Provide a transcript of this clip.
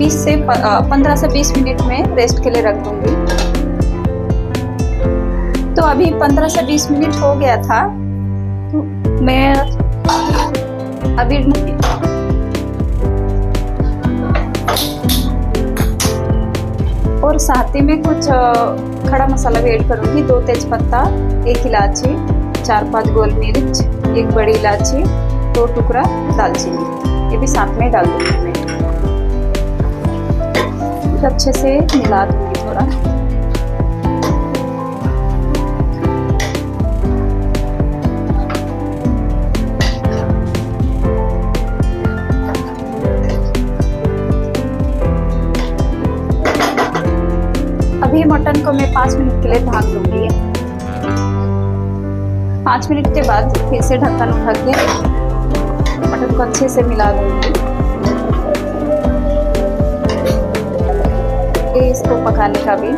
15 से 20 मिनट में रेस्ट के लिए रख दूंगी। तो अभी 15 से 20 मिनट हो गया था, तो मैं अभी और साथ ही में कुछ खड़ा मसाला भी ऐड करूंगी। 2 तेजपत्ता, 1 इलायची, 4-5 गोल मिर्च, 1 बड़ी इलायची, 2 टुकड़ा दालचीनी, ये भी साथ में डाल दूंगी मैं। अच्छे से मिला दूंगी थोड़ा। अभी मटन को मैं 5 मिनट के लिए ढक दूंगी। 5 मिनट के बाद फिर से ढक्कन उठा के मटन को अच्छे से मिला दूंगी। इसको पकाने का भी